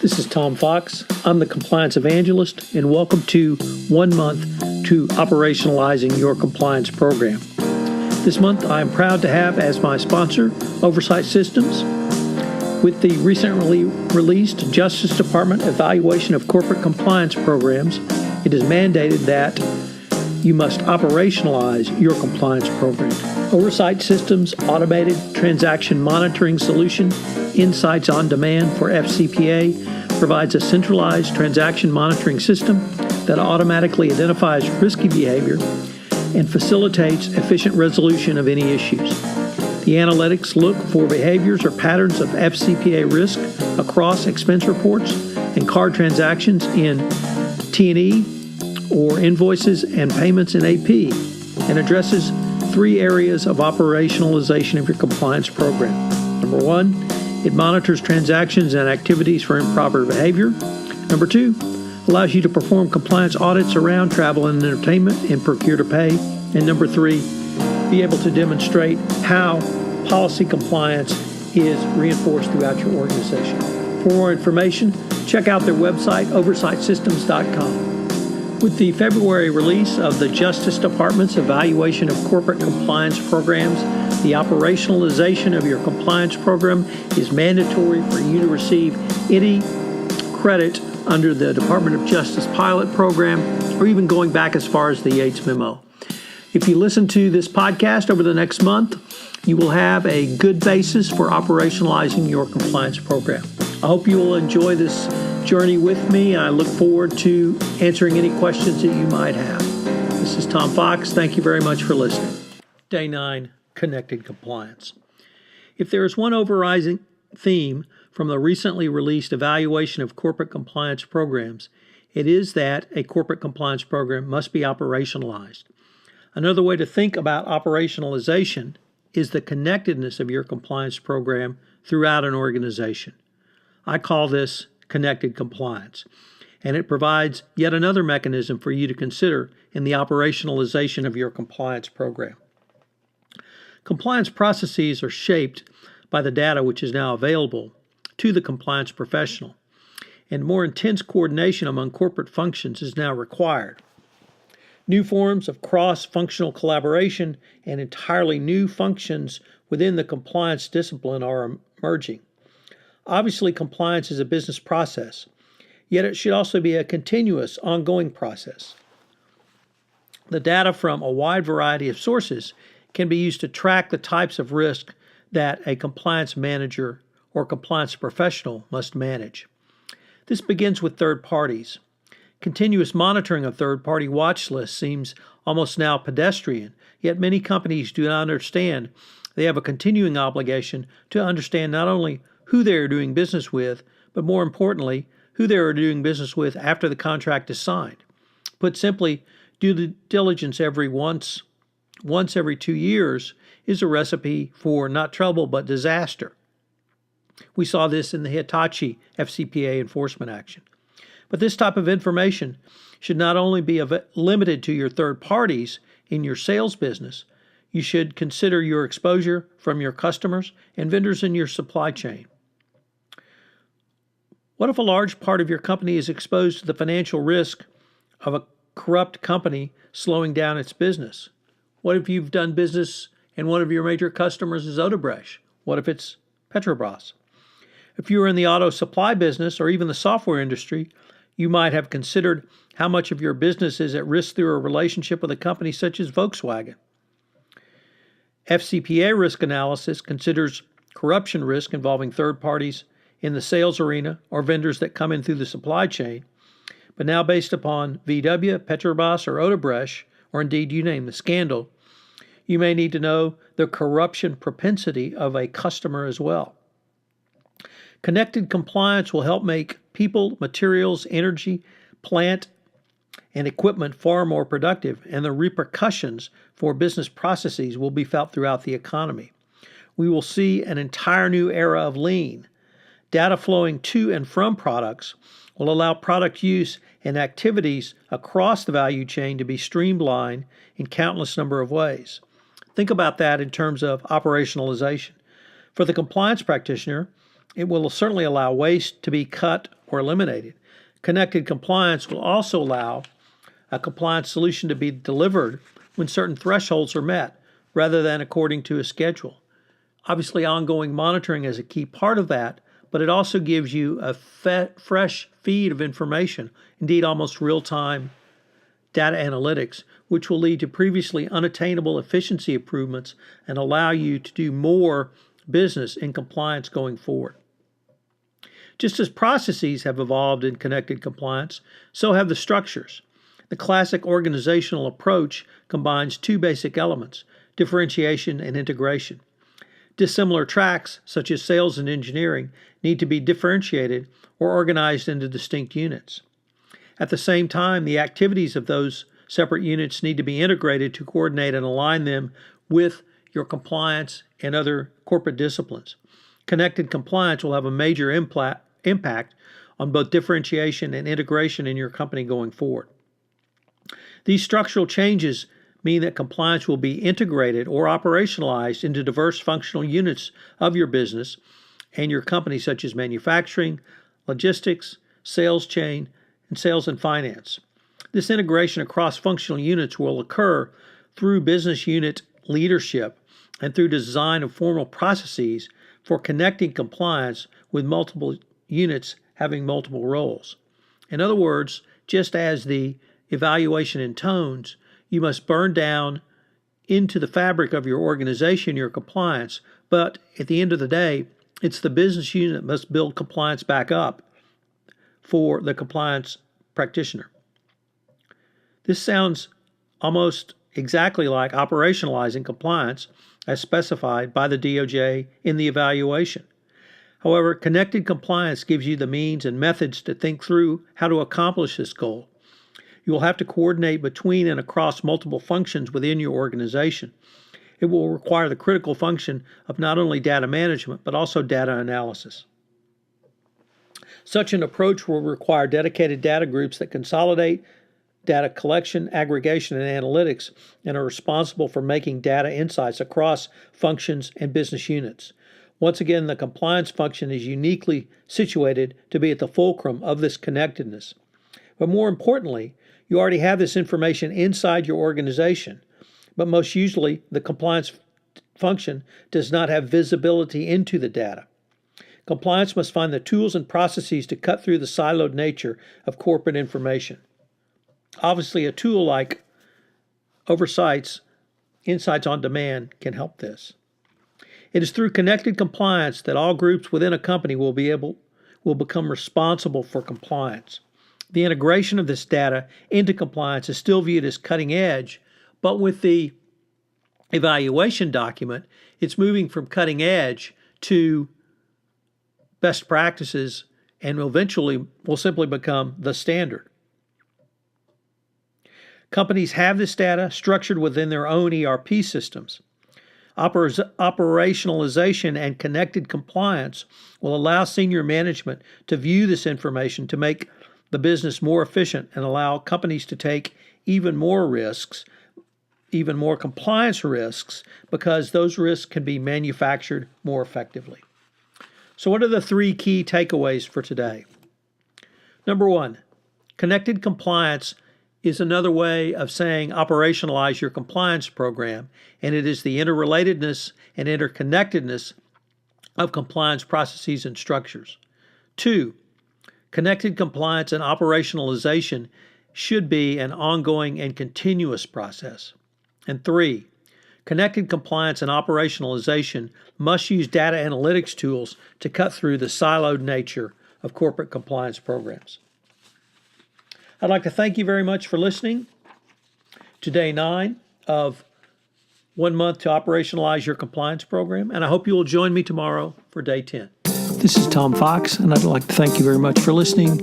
This is Tom Fox. I'm the Compliance Evangelist, and welcome to 1 month to Operationalizing Your Compliance Program. This month, I am proud to have as my sponsor, Oversight Systems. With the recently released Justice Department Evaluation of Corporate Compliance Programs, it is mandated that you must operationalize your compliance program. Oversight Systems Automated Transaction Monitoring Solution, Insights on Demand for FCPA, provides a centralized transaction monitoring system that automatically identifies risky behavior and facilitates efficient resolution of any issues. The analytics look for behaviors or patterns of FCPA risk across expense reports and card transactions in T&E or invoices and payments in AP, and addresses 3 areas of operationalization of your compliance program. Number 1, it monitors transactions and activities for improper behavior. Number 2, allows you to perform compliance audits around travel and entertainment and procure to pay. And number 3, be able to demonstrate how policy compliance is reinforced throughout your organization. For more information, check out their website, oversightsystems.com. With the February release of the Justice Department's Evaluation of Corporate Compliance Programs, the operationalization of your compliance program is mandatory for you to receive any credit under the Department of Justice pilot program, or even going back as far as the Yates memo. If you listen to this podcast over the next month, you will have a good basis for operationalizing your compliance program. I hope you will enjoy this journey with me. I look forward to answering any questions that you might have. This is Tom Fox. Thank you very much for listening. Day 9, Connected Compliance. If there is one overriding theme from the recently released Evaluation of Corporate Compliance Programs, it is that a corporate compliance program must be operationalized. Another way to think about operationalization is the connectedness of your compliance program throughout an organization. I call this connected compliance, and it provides yet another mechanism for you to consider in the operationalization of your compliance program. Compliance processes are shaped by the data which is now available to the compliance professional, and more intense coordination among corporate functions is now required. New forms of cross-functional collaboration and entirely new functions within the compliance discipline are emerging. Obviously, compliance is a business process, yet it should also be a continuous, ongoing process. The data from a wide variety of sources can be used to track the types of risk that a compliance manager or compliance professional must manage. This begins with third parties. Continuous monitoring of third-party watch lists seems almost now pedestrian, yet many companies do not understand they have a continuing obligation to understand not only who they are doing business with, but more importantly, who they are doing business with after the contract is signed. Put simply, due diligence once every 2 years is a recipe for not trouble but disaster. We saw this in the Hitachi FCPA enforcement action. But this type of information should not only be limited to your third parties in your sales business, you should consider your exposure from your customers and vendors in your supply chain. What if a large part of your company is exposed to the financial risk of a corrupt company slowing down its business? What if you've done business and one of your major customers is Odebrecht? What if it's Petrobras? If you are in the auto supply business or even the software industry, you might have considered how much of your business is at risk through a relationship with a company such as Volkswagen. FCPA risk analysis considers corruption risk involving third parties in the sales arena or vendors that come in through the supply chain, but now based upon VW, Petrobras, or Odebrecht, or indeed you name the scandal, you may need to know the corruption propensity of a customer as well. Connected compliance will help make people, materials, energy, plant, and equipment far more productive, and the repercussions for business processes will be felt throughout the economy. We will see an entire new era of lean. Data flowing to and from products will allow product use and activities across the value chain to be streamlined in countless number of ways. Think about that in terms of operationalization. For the compliance practitioner, It will certainly allow waste to be cut or eliminated. Connected compliance will also allow a compliance solution to be delivered when certain thresholds are met, rather than according to a schedule. Obviously, ongoing monitoring is a key part of that, but it also gives you a fresh feed of information, indeed almost real-time data analytics, which will lead to previously unattainable efficiency improvements and allow you to do more business in compliance going forward. Just as processes have evolved in connected compliance, so have the structures. The classic organizational approach combines two basic elements: differentiation and integration. Dissimilar tracks, such as sales and engineering, need to be differentiated or organized into distinct units. At the same time, the activities of those separate units need to be integrated to coordinate and align them with your compliance and other corporate disciplines. Connected compliance will have a major impact on both differentiation and integration in your company going forward. These structural changes mean that compliance will be integrated or operationalized into diverse functional units of your business and your company, such as manufacturing, logistics, sales chain, and sales and finance. This integration across functional units will occur through business unit leadership and through design of formal processes for connecting compliance with multiple units having multiple roles. In other words, just as the evaluation in tones, you must burn down into the fabric of your organization your compliance, but at the end of the day, it's the business unit that must build compliance back up for the compliance practitioner. This sounds almost exactly like operationalizing compliance as specified by the DOJ in the evaluation. However, connected compliance gives you the means and methods to think through how to accomplish this goal. You will have to coordinate between and across multiple functions within your organization. It will require the critical function of not only data management, but also data analysis. Such an approach will require dedicated data groups that consolidate data collection, aggregation, and analytics, and are responsible for making data insights across functions and business units. Once again, the compliance function is uniquely situated to be at the fulcrum of this connectedness. But more importantly, you already have this information inside your organization, but most usually the compliance function does not have visibility into the data. Compliance must find the tools and processes to cut through the siloed nature of corporate information. Obviously, a tool like Insights on Demand can help this. It is through connected compliance that all groups within a company will become responsible for compliance. The integration of this data into compliance is still viewed as cutting edge, but with the evaluation document, it's moving from cutting edge to best practices and eventually will simply become the standard. Companies have this data structured within their own ERP systems. Operationalization and connected compliance will allow senior management to view this information to make the business more efficient and allow companies to take even more risks, even more compliance risks, because those risks can be manufactured more effectively. So what are the three key takeaways for today? Number one, connected compliance is another way of saying operationalize your compliance program, and it is the interrelatedness and interconnectedness of compliance processes and structures. Two, connected compliance and operationalization should be an ongoing and continuous process. And three, connected compliance and operationalization must use data analytics tools to cut through the siloed nature of corporate compliance programs. I'd like to thank you very much for listening to Day 9 of 1 month to operationalize your compliance program, and I hope you will join me tomorrow for Day 10. This is Tom Fox, and I'd like to thank you very much for listening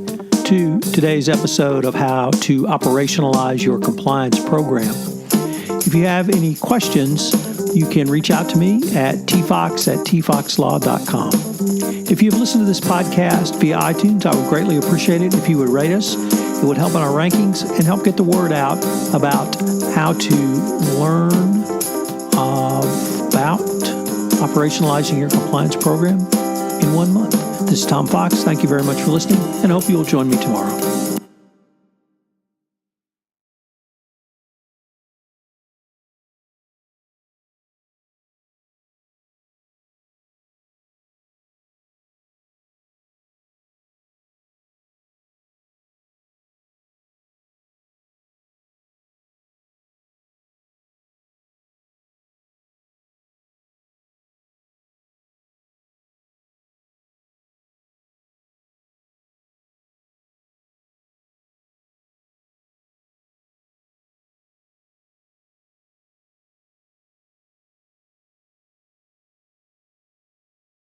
to today's episode of How to Operationalize Your Compliance Program. If you have any questions, you can reach out to me at tfox@tfoxlaw.com. If you've listened to this podcast via iTunes, I would greatly appreciate it if you would rate us. It would help in our rankings and help get the word out about how to learn about operationalizing your compliance program. in 1 month. This is Tom Fox. Thank you very much for listening, and I hope you'll join me tomorrow.